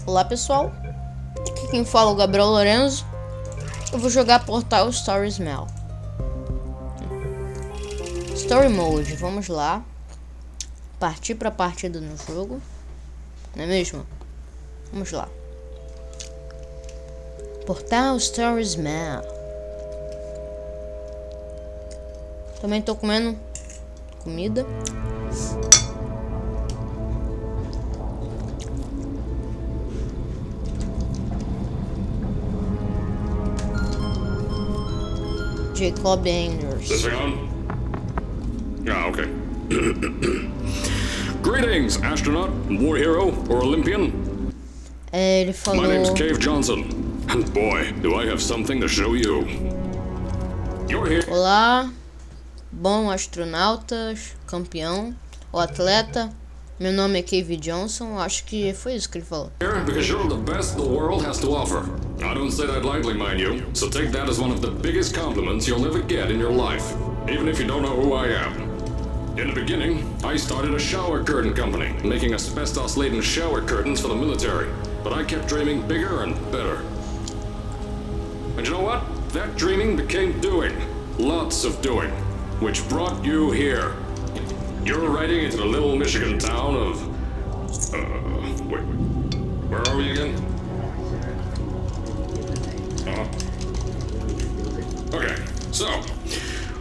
Olá pessoal, aqui quem fala é o Gabriel Lorenzo. Eu vou jogar Portal Stories Mel. Story Mode, vamos lá. Partir para partida no jogo, não é mesmo? Vamos lá. Portal Stories Mel. Também tô comendo comida. Jacob Anders. Is this thing on? Ah, okay. Greetings, astronaut, war hero, or Olympian. Ele falou... My name's Cave Johnson, and boy, do I have something to show you. You're here Olá, bom astronautas, campeão, o atleta. Meu nome é Cave Johnson, acho que foi isso que ele falou. because you're the best the world has to offer. I don't say that lightly, mind you, so take that as one of the biggest compliments you'll ever get in your life, even if you don't know who I am. In the beginning, I started a shower curtain company, making asbestos-laden shower curtains for the military, but I kept dreaming bigger and better. And you know what? That dreaming became doing. Lots of doing. Which brought you here. You're riding into the little Michigan town of... wait. Where are we again? Okay, so...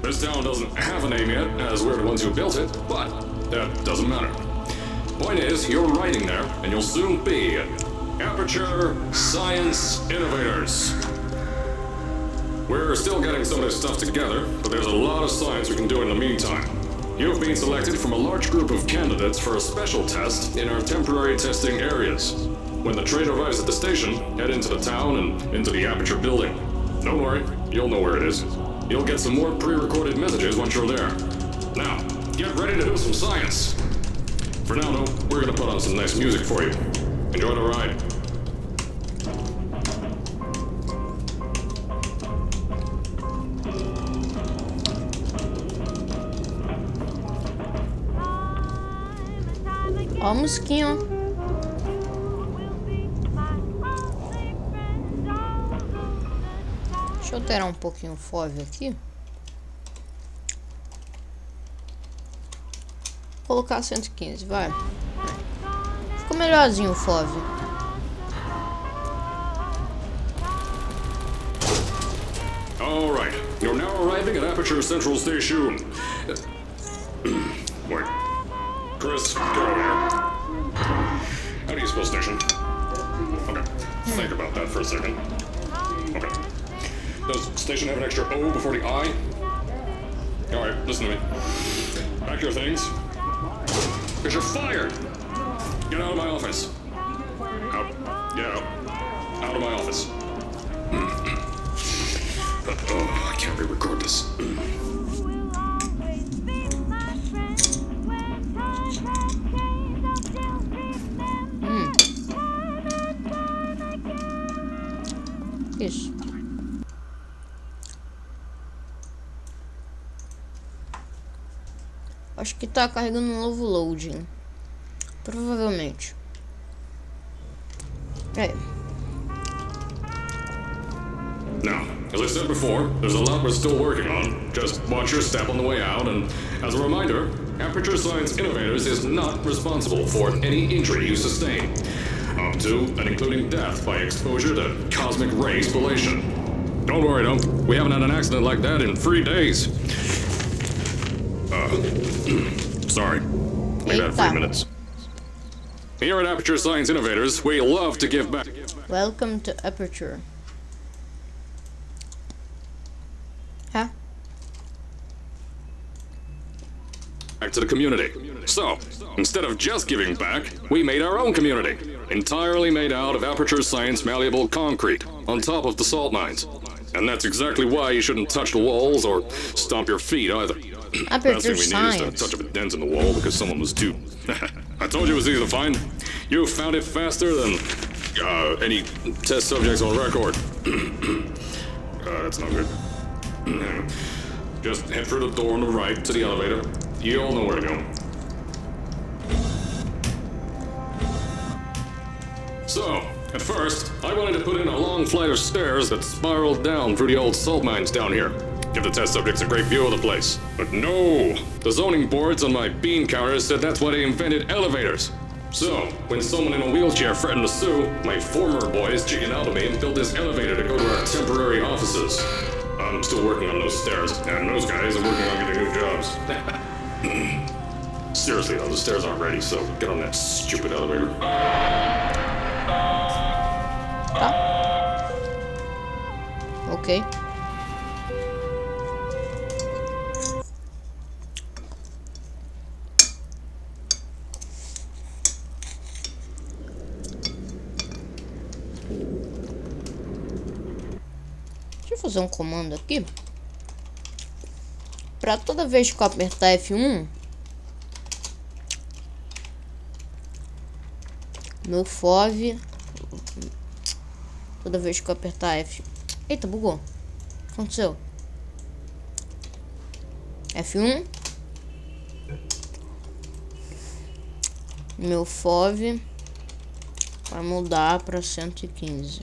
This town doesn't have a name yet, as we're the ones who built it, but that doesn't matter. Point is, you're riding there, and you'll soon be at Aperture Science Innovators. We're still getting some of this stuff together, but there's a lot of science we can do in the meantime. You've been selected from a large group of candidates for a special test in our temporary testing areas. When the train arrives at the station, head into the town and into the Aperture building. Don't worry, you'll know where it is. You'll get some more pre-recorded messages once you're there. Now, get ready to do some science. For now, though, we're gonna put on some nice music for you. Enjoy the ride. Ó a musiquinha, ó. Deixa eu alterar um pouquinho o FOV aqui. Vou colocar 115, vai. Ficou melhorzinho o FOV. All right, you're now arriving at Aperture Central Station. Wait. Chris, get over here. How do you spell station? Okay, think about that for a second. Okay. Does station have an extra O before the I? Alright, listen to me. Pack your things. Because you're fired! Get out of my office. Out. Get out. Out of my office. Oh, I can't re-record this. Isso. Acho que tá carregando um novo loading. Provavelmente. É. Now, as I said before, there's a lot we're still working on. Just watch your step on the way out, and as a reminder, Aperture Science Innovators is not responsible for any injury you sustain, up to and including death by exposure to cosmic ray spallation. Don't worry, though, we haven't had an accident like that in 3 days. Sorry, only had 3 minutes. Here at Aperture Science Innovators, we love to give back. Welcome to Aperture. Huh? Back to the community. So, instead of just giving back, we made our own community, entirely made out of Aperture Science malleable concrete, on top of the salt mines. And that's exactly why you shouldn't touch the walls or stomp your feet either. Aperture Last thing we need is a Science. touch of a dent in the wall because someone was too... I told you it was easy to find. You found it faster than any test subjects on record. That's not good. Just head through the door on the right to the elevator. You all know where to go. So, at first, I wanted to put in a long flight of stairs that spiraled down through the old salt mines down here. Give the test subjects a great view of the place. But no! The zoning boards on my bean counters said that's why they invented elevators. So, when someone in a wheelchair threatened to sue, my former boys chickened out of me and built this elevator to go to our temporary offices. I'm still working on those stairs, and those guys are working on getting new jobs. Seriously though, the stairs aren't ready, so get on that stupid elevator. Ok. Deixa eu fazer um comando aqui. Pra toda vez que eu apertar F1, meu FOV. Toda vez que eu apertar F. Eita, bugou. O que aconteceu? F1. Meu FOV vai mudar para 115.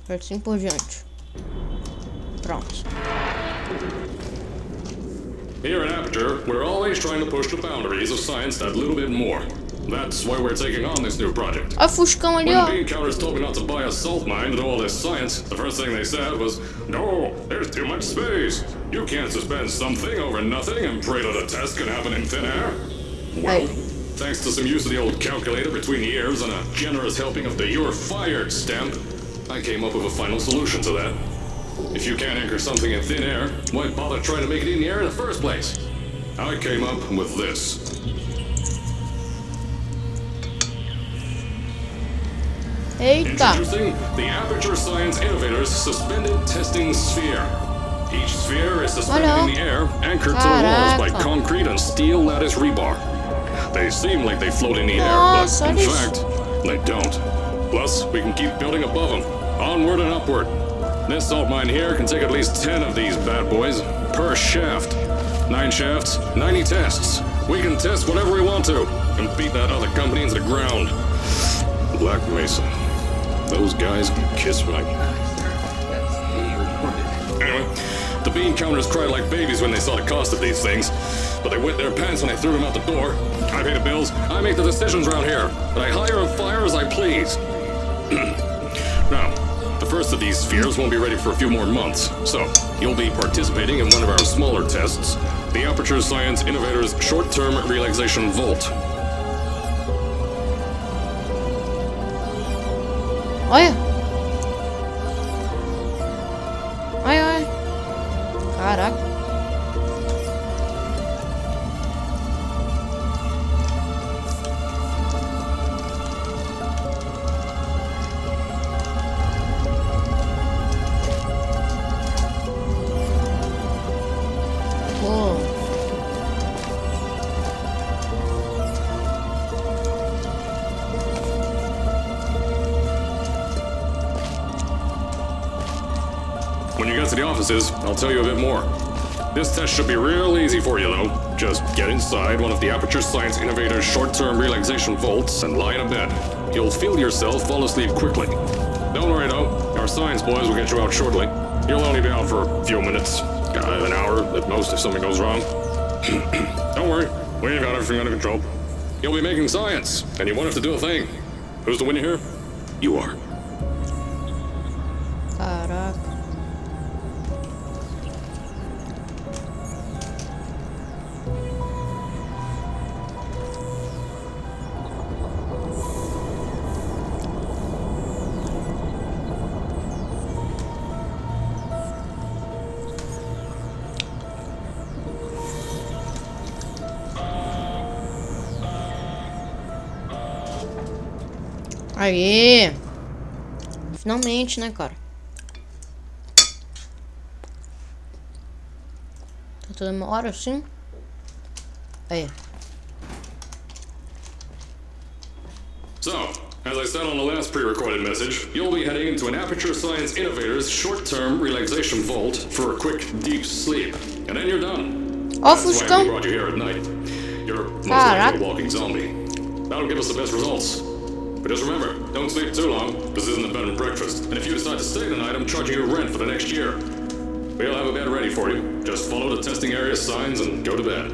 Assim por diante. Pronto. Here at Aperture, we're always trying to push the boundaries of science that little bit more. That's why we're taking on this new project. Olha o Fuscão ali, When ó. the bean counters told me not to buy a salt mine to do all this science, the first thing they said was, "No, there's too much space. You can't suspend something over nothing and pray that a test can happen in thin air." Well, thanks to some use of the old calculator between the ears and a generous helping of the "you're fired" stamp, I came up with a final solution to that. If you can't anchor something in thin air, why bother trying to make it in the air in the first place? I came up with this. Eita. Introducing the Aperture Science Innovators Suspended Testing Sphere. Each sphere is suspended in the air, anchored to the walls by concrete and steel lattice rebar. They seem like they float in the air, but in fact, they don't. Plus, we can keep building above them, onward and upward. This salt mine here can take at least 10 of these bad boys per shaft. 9 shafts, 90 tests. We can test whatever we want to and beat that other company into the ground. Black Mesa. Those guys can kiss my... Anyway, the bean counters cried like babies when they saw the cost of these things, but they wet their pants when I threw them out the door. I pay the bills, I make the decisions around here, and I hire and fire as I please. Now, the first of these spheres won't be ready for a few more months, so you'll be participating in one of our smaller tests, the Aperture Science Innovators Short-Term Relaxation Volt. Olha. Olha, olha. Caraca. Pô. When you get to the offices, I'll tell you a bit more. This test should be real easy for you, though. Just get inside one of the Aperture Science Innovators short-term relaxation vaults and lie in a bed. You'll feel yourself fall asleep quickly. Don't worry, though. Our science boys will get you out shortly. You'll only be out for a few minutes. An hour at most if something goes wrong. Don't worry. We've got everything under control. You'll be making science, and you won't have to do a thing. Who's the winner here? You are. Caraca. Aê! Finalmente, né, cara? Tá toda uma hora assim? Aí. So, as I said on the last pre-recorded message, you'll be heading into an Aperture Science Innovators short-term relaxation vault for a quick, deep sleep. And then you're done. Ó, That's why we Fuscão. brought you here at night. you're most Caraca. likely a walking zombie. That'll give us the best results. But just remember, don't sleep too long. This isn't a bed and breakfast. And if you decide to stay tonight, I'm charging you rent for the next year. We'll have a bed ready for you. Just follow the testing area signs and go to bed.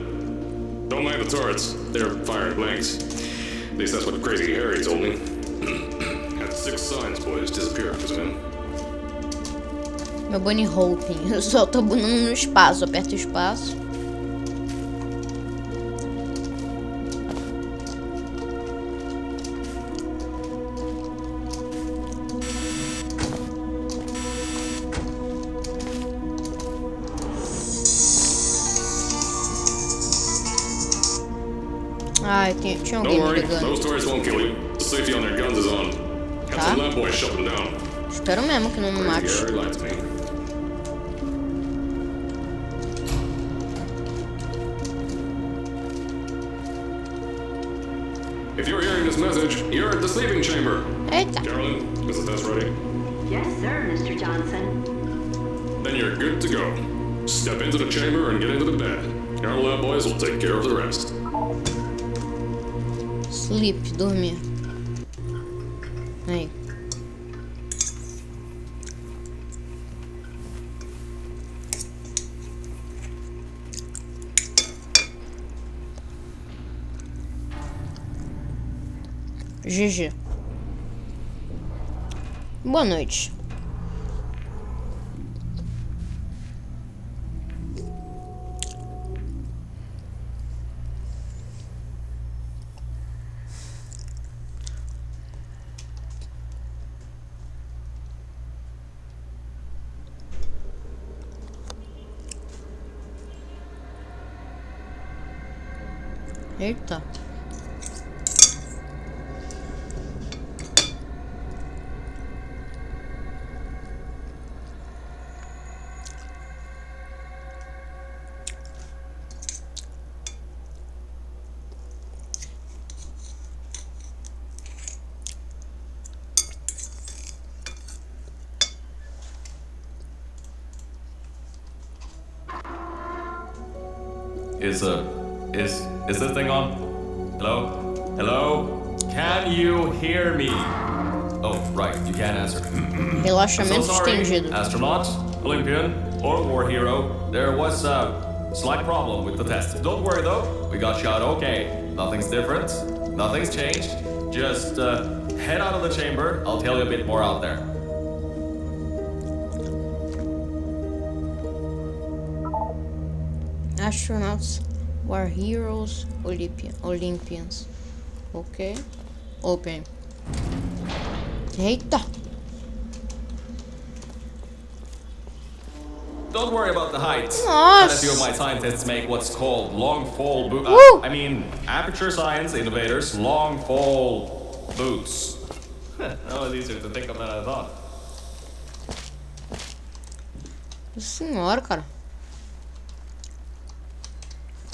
Don't mind the turrets. They're firing blanks. At least that's what Crazy Harry told me. Had 6 signs, boys, disappear because of him. Meu bunny hoping. Eu solto a banana no espaço. Aperto o espaço. Ai, tinha alguém Don't me worry, ligando. those turrets won't kill you. The safety on their guns is on. Have Tá. some lab boys shut them down. Espero mesmo que não me mate. Crazy Harry lied to me. If you're hearing this message, you're at the sleeping chamber. Eita. Carolyn, is the test ready? Yes, sir, Mr. Johnson. Then you're good to go. Step into the chamber and get into the bed. Our lab boys will take care of the rest. Sleep, dormir. Aí. GG. Boa noite. Eita. Is this thing on? Hello? Hello? Can you hear me? Oh, right, you can't answer. So Relaxamento sorry, estendido. astronaut, Olympian, or war hero. There was a slight problem with the test. Don't worry though, we got shot okay. Nothing's different, nothing's changed. Just head out of the chamber, I'll tell you a bit more out there. Astronauts were heroes, Olympians. Ok. Open. Eita. Don't worry about the height. Nossa. Had a few of my scientists make what's called long fall boots. Woo. I mean, aperture science innovators, long fall boots. That was easier to think of than I thought. Senhora, cara.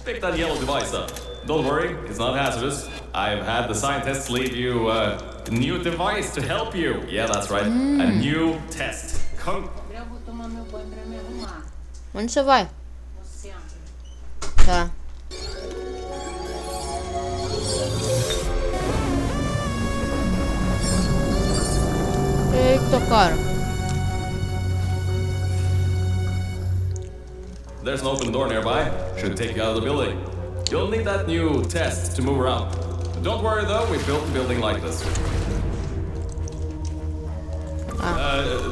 Pick that yellow device up. Don't worry, it's not hazardous. I've had the scientists leave you a new device to help you. Yeah, that's right. A new test. Come. Eu vou tomar meu banho pra me arrumar. Onde você vai? No centro. Tá. Eita, cara. There's an open door nearby. Should take you out of the building. You'll need that new test to move around. Don't worry though, we built the building like this.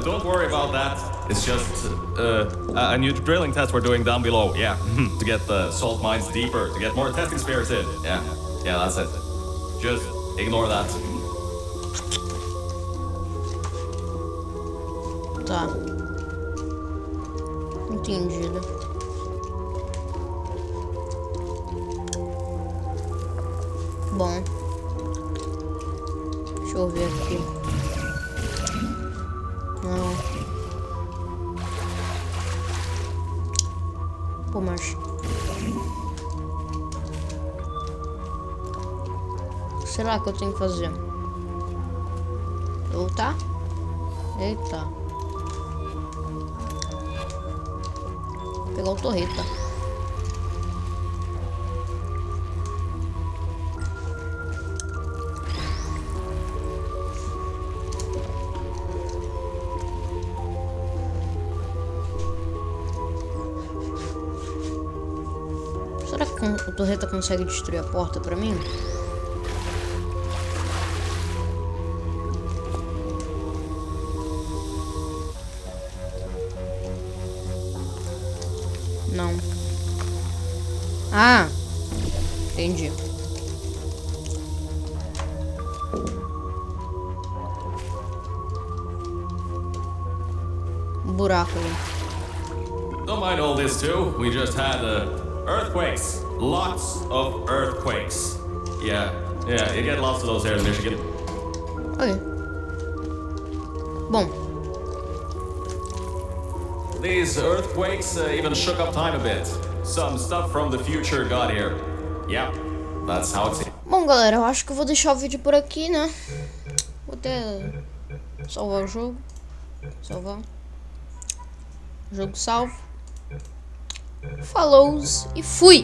Don't worry about that. It's just a new drilling test we're doing down below. Yeah, to get the salt mines deeper, to get more testing spares in. Yeah, that's it. Just ignore that. Tá. Entendido. Bom. Deixa eu ver aqui. Não. Pô, mas... O que será que eu tenho que fazer? Voltar? Eita. Vou pegar o torreta. O torreta consegue destruir a porta pra mim? Não. Ah! Entendi. Um buraco ali. Don't mind all this too. We just had earthquakes. Lots of earthquakes. Yeah, you get lots of those here in Michigan. Ok. Bom, These earthquakes even shook up time a bit. Some stuff from the future got here. Yeah, that's how it's. bom, galera, eu acho que eu vou deixar o vídeo por aqui, né? Vou até salvar o jogo. Salvar. Jogo salvo. Falou e fui!